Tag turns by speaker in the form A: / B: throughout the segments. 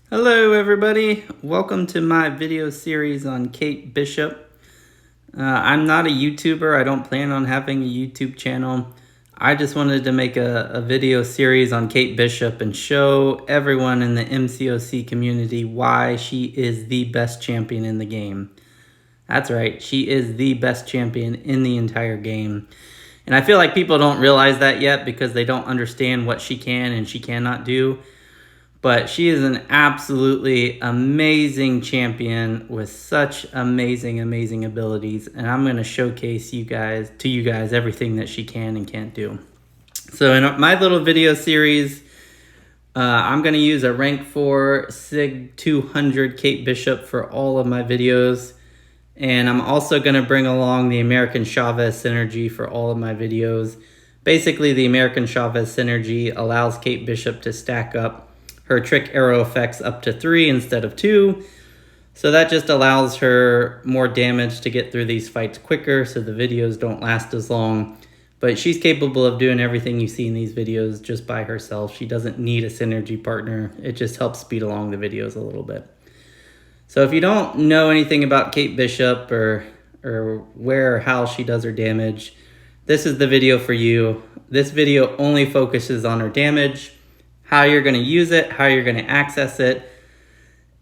A: Hello everybody, welcome to my video series on Kate Bishop. I'm not a YouTuber, I don't plan on having a YouTube channel. I just wanted to make a video series on Kate Bishop and show everyone in the MCOC community why she is the best champion in the game. That's right, she is the best champion in the entire game. And I feel like people don't realize that yet because they don't understand what she can and she cannot do. But she is an absolutely amazing champion with such amazing abilities. And I'm going to showcase you guys everything that she can and can't do. So in my little video series, I'm going to use a rank 4 Sig 200 Kate Bishop for all of my videos. And I'm also going to bring along the American Chavez Synergy for all of my videos. Basically, the American Chavez Synergy allows Kate Bishop to stack up her trick arrow effects up to 3 instead of 2. So that just allows her more damage to get through these fights quicker so the videos don't last as long. But she's capable of doing everything you see in these videos just by herself. She doesn't need a synergy partner. It just helps speed along the videos a little bit. So if you don't know anything about Kate Bishop or where or how she does her damage, this is the video for you. This video only focuses on her damage, how you're going to use it, how you're going to access it,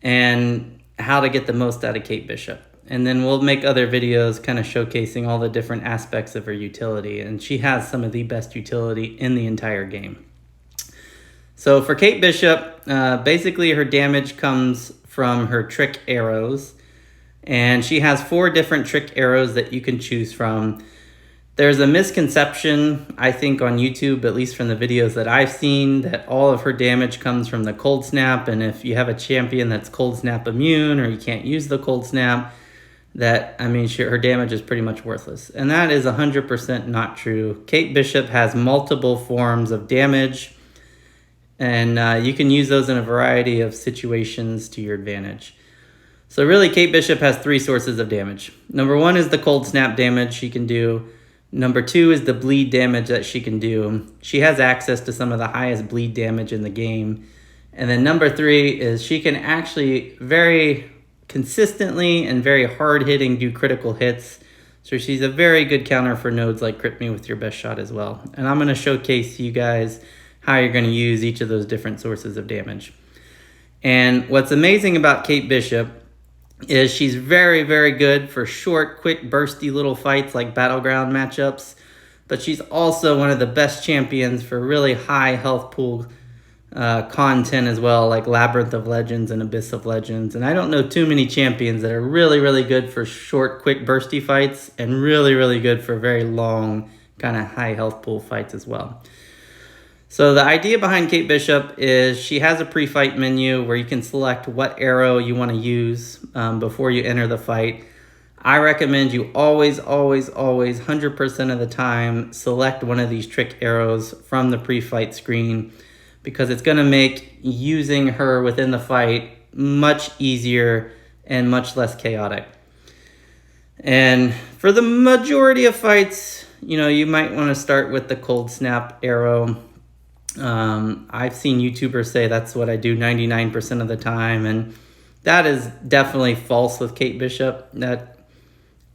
A: and how to get the most out of Kate Bishop. And then we'll make other videos kind of showcasing all the different aspects of her utility. And she has some of the best utility in the entire game. So for Kate Bishop, basically her damage comes from her trick arrows. And she has 4 different trick arrows that you can choose from. There's a misconception, I think, on YouTube, at least from the videos that I've seen, that all of her damage comes from the cold snap, and if you have a champion that's cold snap immune or you can't use the cold snap, her damage is pretty much worthless. And that is 100% not true. Kate Bishop has multiple forms of damage, and you can use those in a variety of situations to your advantage. So really, Kate Bishop has 3 sources of damage. Number 1 is the cold snap damage she can do. Number 2 is the bleed damage that she can do. She has access to some of the highest bleed damage in the game. And then number 3 is she can actually very consistently and very hard-hitting do critical hits. So she's a very good counter for nodes like Crit Me With Your Best Shot as well. And I'm going to showcase you guys how you're going to use each of those different sources of damage. And what's amazing about Kate Bishop is she's very good for short, quick, bursty little fights like battleground matchups, but she's also one of the best champions for really high health pool content as well, like Labyrinth of Legends and Abyss of Legends. And I don't know too many champions that are really good for short, quick, bursty fights and really good for very long, kind of high health pool fights as well. So the idea behind Kate Bishop is she has a pre-fight menu where you can select what arrow you want to use before you enter the fight. I recommend you always 100% of the time select one of these trick arrows from the pre-fight screen because it's going to make using her within the fight much easier and much less chaotic. And for the majority of fights, you might want to start with the cold snap arrow. I've seen YouTubers say that's what I do 99% of the time, and that is definitely false with Kate Bishop. That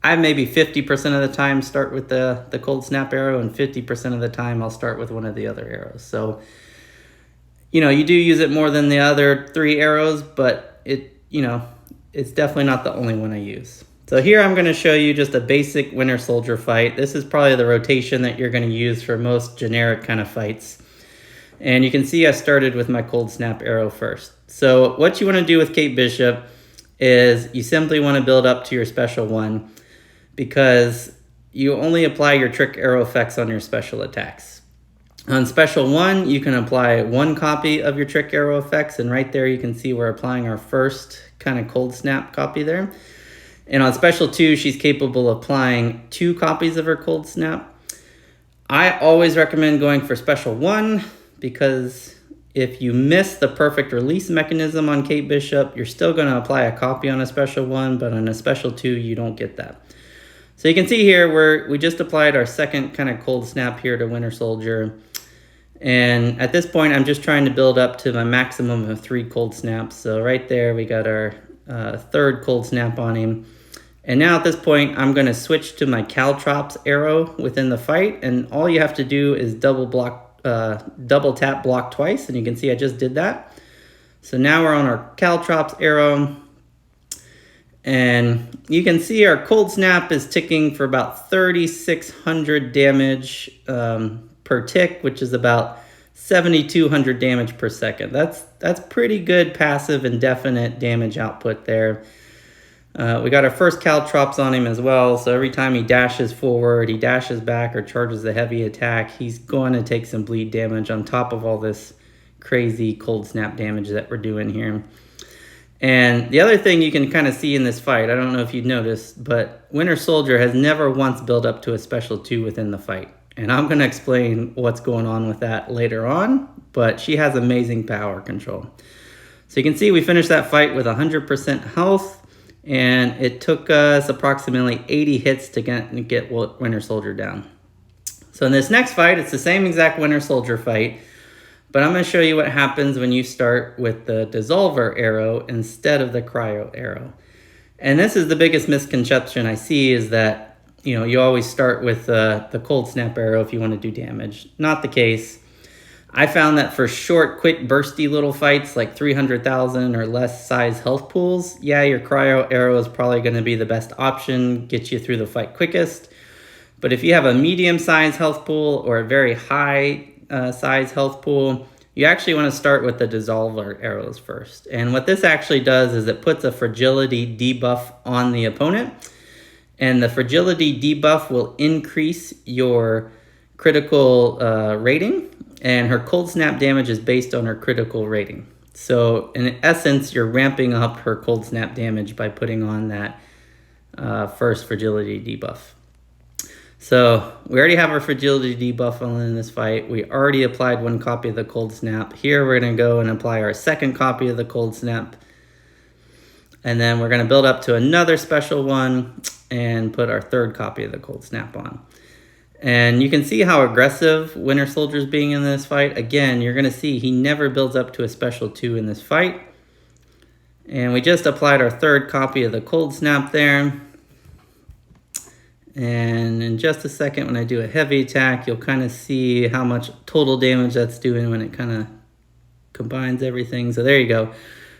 A: I maybe 50% of the time start with the cold snap arrow, and 50% of the time I'll start with one of the other arrows. So, you do use it more than the other 3 arrows, but it's definitely not the only one I use. So here I'm going to show you just a basic Winter Soldier fight. This is probably the rotation that you're going to use for most generic kind of fights. And you can see I started with my cold snap arrow first. So what you want to do with Kate Bishop is you simply want to build up to your special 1 because you only apply your trick arrow effects on your special attacks. On special 1, you can apply 1 copy of your trick arrow effects, and right there you can see we're applying our first kind of cold snap copy there. And on special 2, she's capable of applying 2 copies of her cold snap. I always recommend going for special 1 because if you miss the perfect release mechanism on Kate Bishop, you're still going to apply a copy on a special 1, but on a special 2, you don't get that. So you can see here we just applied our second kind of cold snap here to Winter Soldier. And at this point, I'm just trying to build up to my maximum of 3 cold snaps. So right there, we got our third cold snap on him. And now at this point, I'm going to switch to my Caltrops arrow within the fight. And all you have to do is double tap block twice. And you can see I just did that. So now we're on our Caltrops arrow. And you can see our cold snap is ticking for about 3,600 damage per tick, which is about 7,200 damage per second. That's pretty good passive and definite damage output there. We got our first Caltrops on him as well, so every time he dashes forward, he dashes back, or charges a heavy attack, he's going to take some bleed damage on top of all this crazy cold snap damage that we're doing here. And the other thing you can kind of see in this fight, I don't know if you've noticed, but Winter Soldier has never once built up to a special 2 within the fight. And I'm going to explain what's going on with that later on, but she has amazing power control. So you can see we finished that fight with 100% health, and it took us approximately 80 hits to get Winter Soldier down. So in this next fight, it's the same exact Winter Soldier fight, but I'm going to show you what happens when you start with the Dissolver arrow instead of the Cryo arrow. And this is the biggest misconception I see, is that you always start with the cold snap arrow if you want to do damage. Not the case. I found that for short, quick, bursty little fights like 300,000 or less size health pools, yeah, your cryo arrow is probably going to be the best option, get you through the fight quickest. But if you have a medium size health pool or a very high size health pool, you actually want to start with the Dissolver arrows first. And what this actually does is it puts a fragility debuff on the opponent. And the fragility debuff will increase your critical rating, and her cold snap damage is based on her critical rating. So in essence, you're ramping up her cold snap damage by putting on that first fragility debuff. So we already have our fragility debuff on in this fight. We already applied 1 copy of the cold snap. Here we're going to go and apply our second copy of the cold snap. And then we're going to build up to another special one and put our third copy of the cold snap on. And you can see how aggressive Winter Soldier's being in this fight. Again, you're going to see he never builds up to a special 2 in this fight. And we just applied our third copy of the cold snap there. And in just a second, when I do a heavy attack, you'll kind of see how much total damage that's doing when it kind of combines everything. So there you go.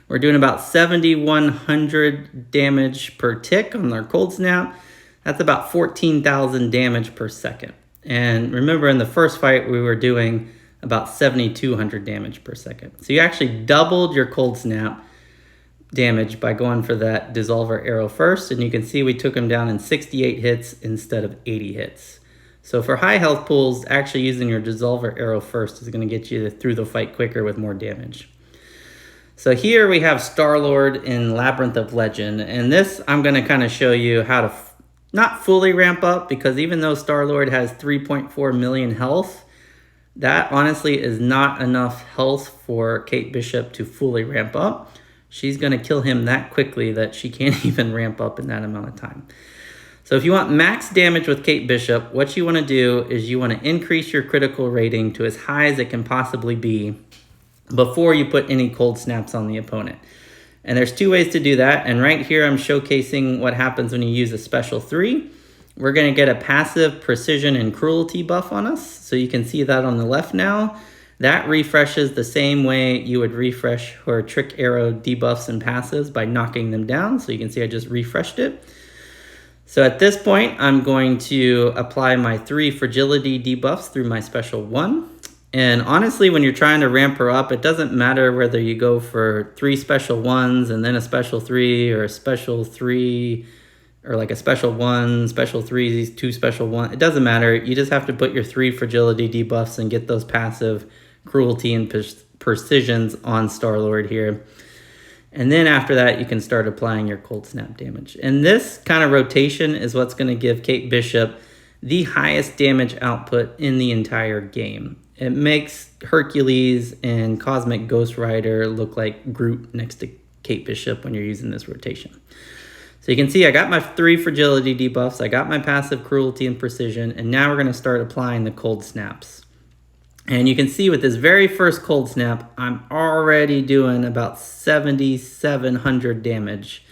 A: We're doing about 7,100 damage per tick on our cold snap. That's about 14,000 damage per second. And remember, in the first fight, we were doing about 7,200 damage per second. So you actually doubled your cold snap damage by going for that Dissolver arrow first. And you can see we took him down in 68 hits instead of 80 hits. So for high health pools, actually using your Dissolver arrow first is going to get you through the fight quicker with more damage. So here we have Star-Lord in Labyrinth of Legend, and this I'm going to kind of show you how to not fully ramp up, because even though Star-Lord has 3.4 million health, that honestly is not enough health for Kate Bishop to fully ramp up. She's going to kill him that quickly that she can't even ramp up in that amount of time. So if you want max damage with Kate Bishop, what you want to do is you want to increase your critical rating to as high as it can possibly be before you put any cold snaps on the opponent. And there's 2 ways to do that. And right here, I'm showcasing what happens when you use a special 3. We're going to get a passive precision and cruelty buff on us. So you can see that on the left now. That refreshes the same way you would refresh her trick arrow debuffs and passives, by knocking them down. So you can see I just refreshed it. So at this point, I'm going to apply my 3 fragility debuffs through my special 1. And honestly, when you're trying to ramp her up, it doesn't matter whether you go for 3 special 1s and then a special 3, or a special 3, or like a special 1, special 3, 2 special 1. It doesn't matter. You just have to put your 3 fragility debuffs and get those passive cruelty and precisions on Star-Lord here. And then after that, you can start applying your cold snap damage. And this kind of rotation is what's going to give Kate Bishop the highest damage output in the entire game. It makes Hercules and Cosmic Ghost Rider look like Groot next to Kate Bishop when you're using this rotation. So you can see I got my 3 fragility debuffs, I got my passive cruelty and precision, and now we're going to start applying the cold snaps. And you can see with this very first cold snap, I'm already doing about 7,700 damage.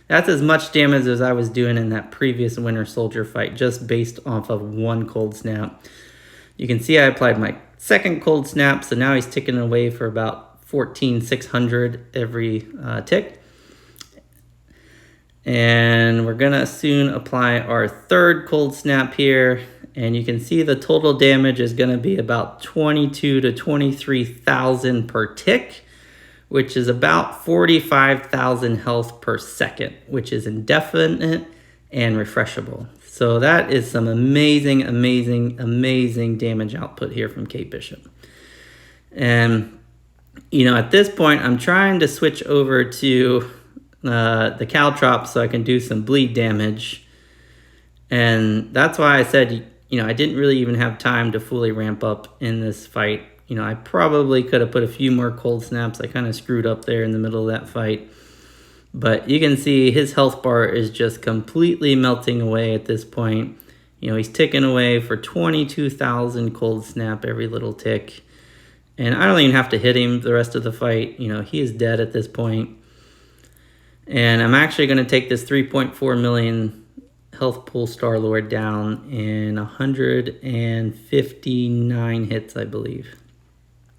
A: That's as much damage as I was doing in that previous Winter Soldier fight, just based off of one cold snap. You can see I applied my second cold snap, so now he's ticking away for about 14,600 every tick. And we're gonna soon apply our third cold snap here. And you can see the total damage is going to be about 22 to 23,000 per tick, which is about 45,000 health per second, which is indefinite and refreshable. So that is some amazing, amazing, amazing damage output here from Kate Bishop. And, you know, at this point, I'm trying to switch over to the caltrops so I can do some bleed damage. And that's why I said, you know, I didn't really even have time to fully ramp up in this fight. You know, I probably could have put a few more cold snaps. I kind of screwed up there in the middle of that fight. But you can see his health bar is just completely melting away at this point. You know, he's ticking away for 22,000 cold snap every little tick. And I don't even have to hit him the rest of the fight. You know, he is dead at this point. And I'm actually going to take this 3.4 million health pool Star-Lord down in 159 hits, I believe.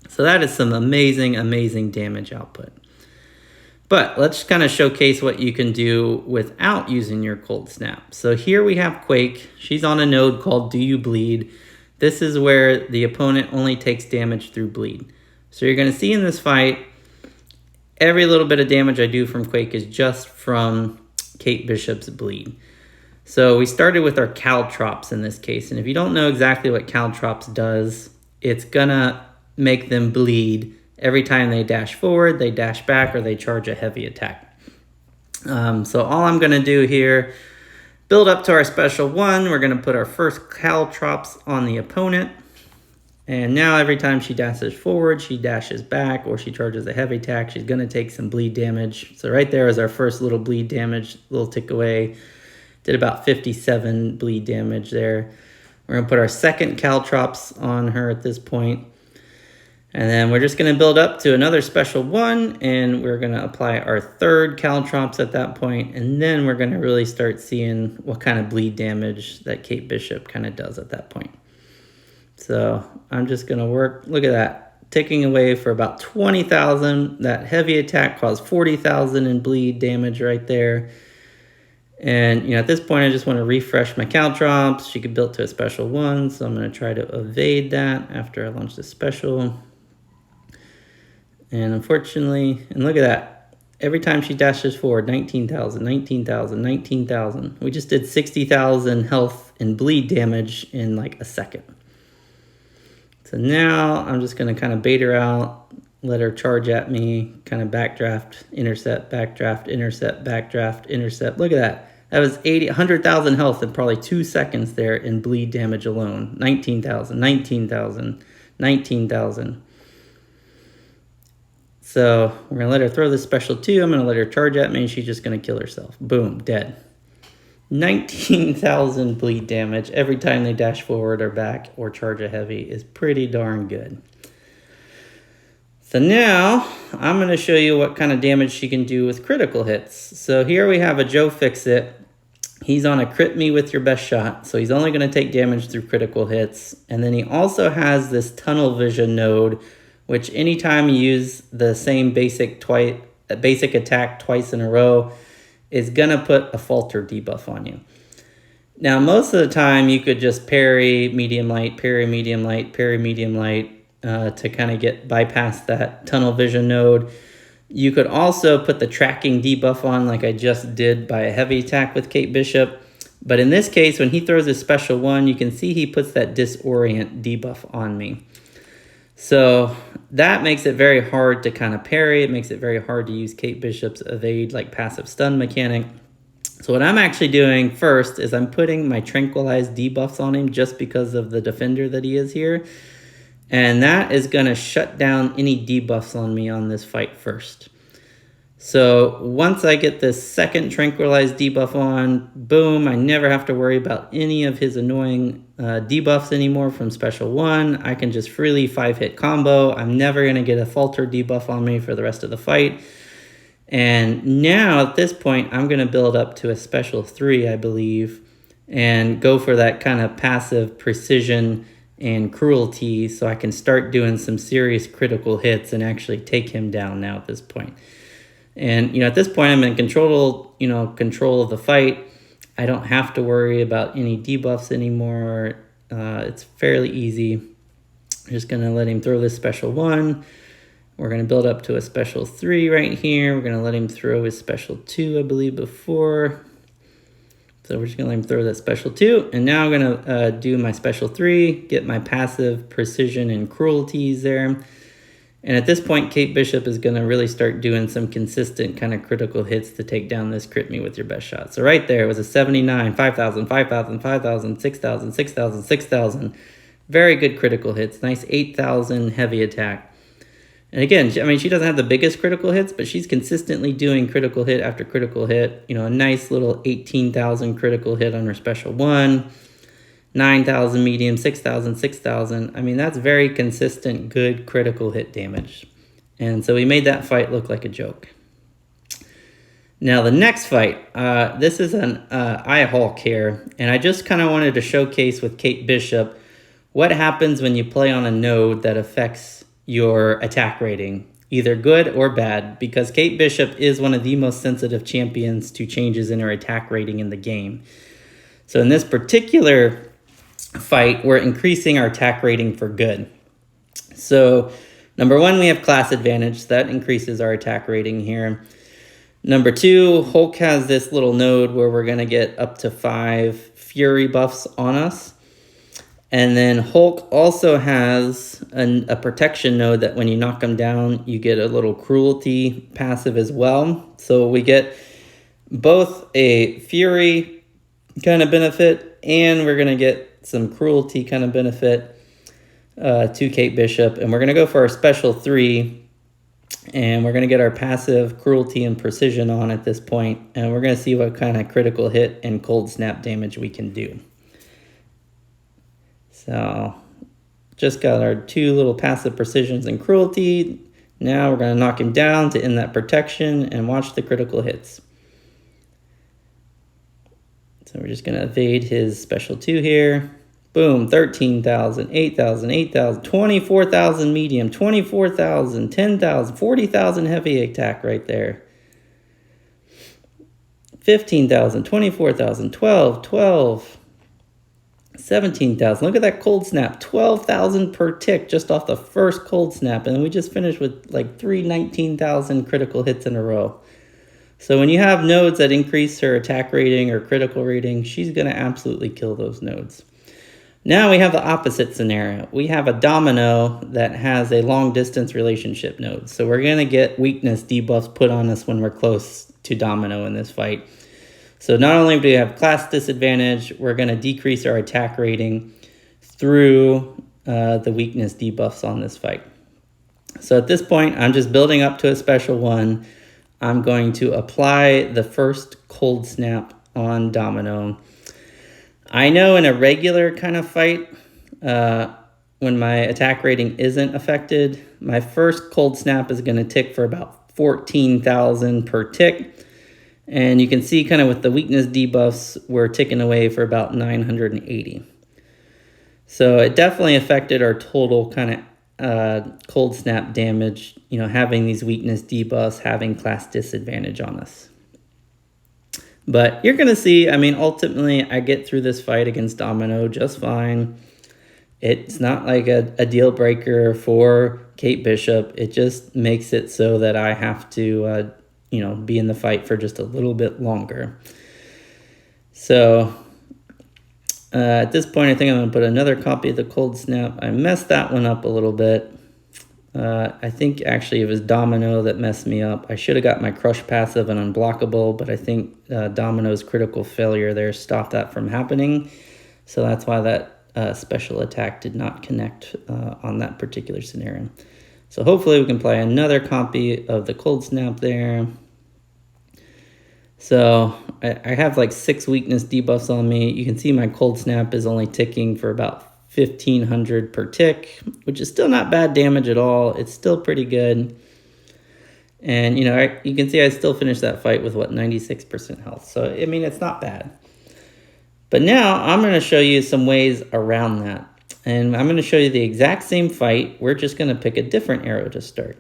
A: So that is some amazing, amazing damage output. But let's kind of showcase what you can do without using your cold snap. So here we have Quake. She's on a node called Do You Bleed? This is where the opponent only takes damage through bleed. So you're going to see in this fight, every little bit of damage I do from Quake is just from Kate Bishop's bleed. So we started with our caltrops in this case. And if you don't know exactly what caltrops does, it's gonna make them bleed every time they dash forward, they dash back, or they charge a heavy attack. So all I'm gonna do here, build up to our special one. We're gonna put our first caltrops on the opponent. And now every time she dashes forward, she dashes back, or she charges a heavy attack, she's gonna take some bleed damage. So right there is our first little bleed damage, little tick away. Did about 57 bleed damage there. We're going to put our second caltrops on her at this point. And then we're just going to build up to another special one. And we're going to apply our third caltrops at that point. And then we're going to really start seeing what kind of bleed damage that Kate Bishop kind of does at that point. So I'm just going to work. Look at that. Ticking away for about 20,000. That heavy attack caused 40,000 in bleed damage right there. And, you know, at this point, I just want to refresh my caltrops. She could build to a special one, so I'm going to try to evade that after I launch the special. And unfortunately, and look at that. Every time she dashes forward, 19,000, 19,000, 19,000. We just did 60,000 health and bleed damage in like a second. So now I'm just going to kind of bait her out, let her charge at me, kind of backdraft, intercept, backdraft, intercept, backdraft, intercept. Look at that. That was 100,000 health in probably 2 seconds there in bleed damage alone. 19,000, 19,000, 19,000. So we're going to let her throw this special too. I'm going to let her charge at me, and she's just going to kill herself. Boom, dead. 19,000 bleed damage every time they dash forward or back or charge a heavy is pretty darn good. So now I'm going to show you what kind of damage she can do with critical hits. So here we have a Joe Fix-It. He's on a crit me with your best shot. So he's only going to take damage through critical hits. And then he also has this tunnel vision node, which anytime you use the same basic attack twice in a row, is going to put a falter debuff on you. Now, most of the time you could just parry medium light, parry medium light, parry medium light, to kind of bypass that tunnel vision node. You could also put the tracking debuff on like I just did by a heavy attack with Kate Bishop. But in this case, when he throws his special one, you can see he puts that disorient debuff on me. So that makes it very hard to kind of parry. It makes it very hard to use Kate Bishop's evade like passive stun mechanic. So what I'm actually doing first is I'm putting my tranquilized debuffs on him just because of the defender that he is here. And that is going to shut down any debuffs on me on this fight first. So once I get this second Tranquilize debuff on, boom, I never have to worry about any of his annoying debuffs anymore from Special 1. I can just freely 5-hit combo. I'm never going to get a Falter debuff on me for the rest of the fight. And now at this point, I'm going to build up to a Special 3, I believe, and go for that kind of passive precision and cruelty so I can start doing some serious critical hits and actually take him down now at this point. And, at this point, I'm in control of the fight. I don't have to worry about any debuffs anymore. It's fairly easy. I'm just going to let him throw this Special 1. We're going to build up to a Special 3 right here. We're going to let him throw his Special 2, I believe, before. So we're just going to let him throw that Special 2. And now I'm going to do my Special 3, get my passive precision and cruelties there. And at this point, Kate Bishop is going to really start doing some consistent kind of critical hits to take down this crit me with your best shot. So right there was a 79, 5,000, 5,000, 5,000, 6,000, 6,000, 6,000. Very good critical hits. Nice 8,000 heavy attack. And again, she doesn't have the biggest critical hits, but she's consistently doing critical hit after critical hit. A nice little 18,000 critical hit on her Special 1. 9,000 medium, 6,000, 6,000. That's very consistent, good critical hit damage. And so we made that fight look like a joke. Now the next fight, this is an Eye Hulk here. And I just kind of wanted to showcase with Kate Bishop what happens when you play on a node that affects your attack rating, either good or bad, because Kate Bishop is one of the most sensitive champions to changes in her attack rating in the game. So in this particular fight, we're increasing our attack rating for good. So number 1, we have class advantage. That increases our attack rating here. Number 2, Hulk has this little node where we're going to get up to 5 fury buffs on us. And then Hulk also has a protection node that when you knock him down, you get a little cruelty passive as well. So we get both a fury kind of benefit, and we're going to get some cruelty kind of benefit to Kate Bishop. And we're going to go for our Special 3, and we're going to get our passive cruelty and precision on at this point, and we're going to see what kind of critical hit and cold snap damage we can do. So just got our 2 little passive precisions and cruelty. Now we're going to knock him down to end that protection and watch the critical hits. So we're just going to evade his Special 2 here. Boom, 13,000, 8,000, 8,000, 24,000 medium, 24,000, 10,000, 40,000 heavy attack right there. 15,000, 24,000, 12, 12, 17,000. Look at that cold snap, 12,000 per tick just off the first cold snap. And then we just finished with like 19,000 critical hits in a row. So when you have nodes that increase her attack rating or critical rating, she's going to absolutely kill those nodes. Now we have the opposite scenario. We have a Domino that has a long distance relationship node. So we're going to get weakness debuffs put on us when we're close to Domino in this fight. So not only do we have class disadvantage, we're going to decrease our attack rating through the weakness debuffs on this fight. So at this point, I'm just building up to a Special 1. I'm going to apply the first cold snap on Domino. I know in a regular kind of fight, when my attack rating isn't affected, my first cold snap is going to tick for about 14,000 per tick. And you can see kind of with the weakness debuffs, we're ticking away for about 980. So it definitely affected our total kind of cold snap damage, having these weakness debuffs, having class disadvantage on us. But you're going to see, ultimately I get through this fight against Domino just fine. It's not like a deal breaker for Kate Bishop. It just makes it so that I have to, be in the fight for just a little bit longer. So at this point, I think I'm going to put another copy of the cold snap. I messed that one up a little bit. I think actually it was Domino that messed me up. I should have got my crush passive and unblockable, but I think Domino's critical failure there stopped that from happening. So that's why that special attack did not connect on that particular scenario. So hopefully we can play another copy of the cold snap there. So I have like 6 weakness debuffs on me. You can see my cold snap is only ticking for about 1500 per tick, which is still not bad damage at all. It's still pretty good. And, you know, you can see I still finished that fight with, what, 96% health. So, I mean, it's not bad. But now I'm going to show you some ways around that. And I'm going to show you the exact same fight. We're just going to pick a different arrow to start.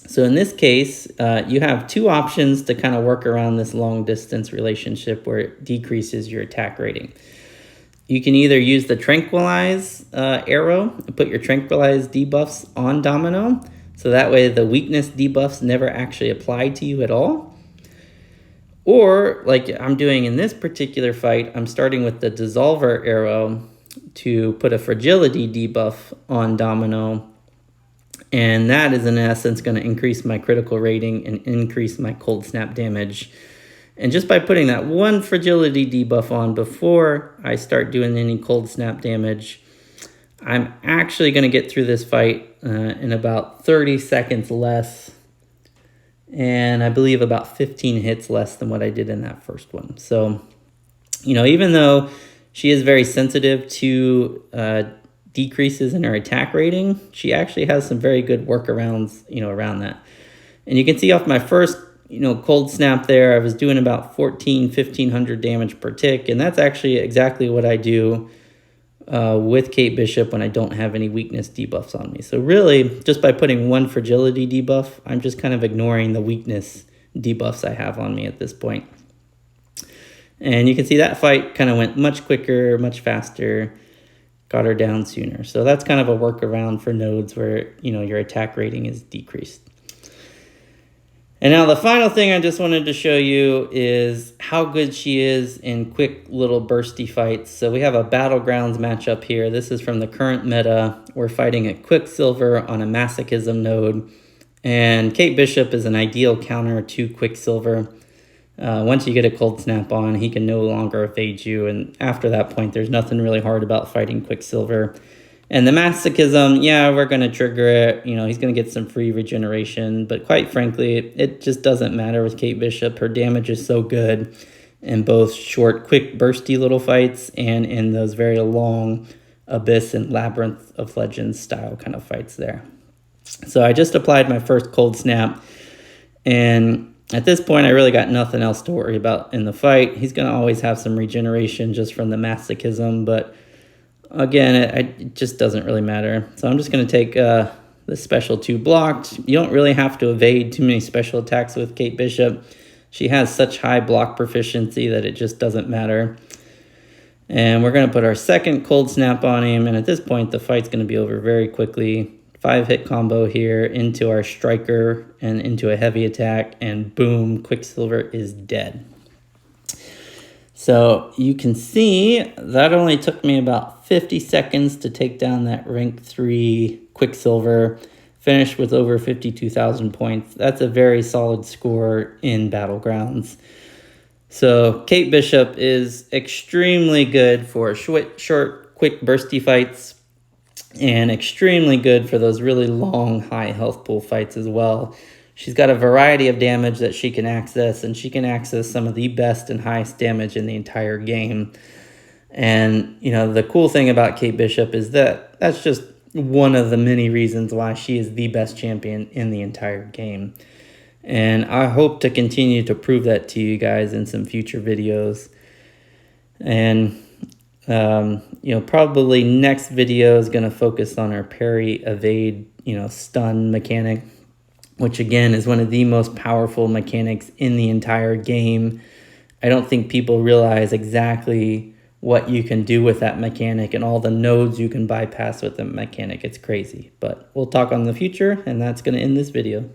A: So in this case, you have 2 options to kind of work around this long distance relationship where it decreases your attack rating. You can either use the Tranquilize arrow and put your Tranquilize debuffs on Domino, so that way the weakness debuffs never actually apply to you at all. Or, like I'm doing in this particular fight, I'm starting with the Dissolver arrow to put a Fragility debuff on Domino, and that is in essence going to increase my critical rating and increase my cold snap damage. And just by putting that one Fragility debuff on before I start doing any cold snap damage, I'm actually going to get through this fight in about 30 seconds less, and I believe about 15 hits less than what I did in that first one. So, you know, even though she is very sensitive to decreases in her attack rating, she actually has some very good workarounds, you know, around that. And you can see off my first, you know, cold snap there, I was doing about 1500 damage per tick, and that's actually exactly what I do with Kate Bishop when I don't have any weakness debuffs on me. So really, just by putting one Fragility debuff, I'm just kind of ignoring the weakness debuffs I have on me at this point. And you can see that fight kind of went much quicker, much faster, got her down sooner. So that's kind of a workaround for nodes where, you know, your attack rating is decreased. And now the final thing I just wanted to show you is how good she is in quick little bursty fights. So we have a Battlegrounds matchup here. This is from the current meta. We're fighting a Quicksilver on a Masochism node. And Kate Bishop is an ideal counter to Quicksilver. Once you get a cold snap on, he can no longer evade you. And after that point, there's nothing really hard about fighting Quicksilver. And the Masochism, yeah, we're going to trigger it. You know, he's going to get some free regeneration. But quite frankly, it just doesn't matter with Kate Bishop. Her damage is so good in both short, quick, bursty little fights and in those very long Abyss and Labyrinth of Legends style kind of fights there. So I just applied my first cold snap. And at this point, I really got nothing else to worry about in the fight. He's going to always have some regeneration just from the Masochism, but again, it just doesn't really matter. So I'm just going to take the special 2 blocked. You don't really have to evade too many special attacks with Kate Bishop. She has such high block proficiency that it just doesn't matter. And we're going to put our second cold snap on him. And at this point, the fight's going to be over very quickly. 5-hit combo here into our striker and into a heavy attack. And boom, Quicksilver is dead. So you can see that only took me about 50 seconds to take down that rank 3 Quicksilver, finished with over 52,000 points. That's a very solid score in Battlegrounds. So Kate Bishop is extremely good for short, quick, bursty fights, and extremely good for those really long, high health pool fights as well. She's got a variety of damage that she can access, and she can access some of the best and highest damage in the entire game. And, you know, the cool thing about Kate Bishop is that that's just one of the many reasons why she is the best champion in the entire game. And I hope to continue to prove that to you guys in some future videos. And, you know, probably next video is going to focus on our parry, evade, you know, stun mechanic, which again is one of the most powerful mechanics in the entire game. I don't think people realize exactly what you can do with that mechanic and all the nodes you can bypass with the mechanic. It's crazy, but we'll talk on the future, and that's going to end this video.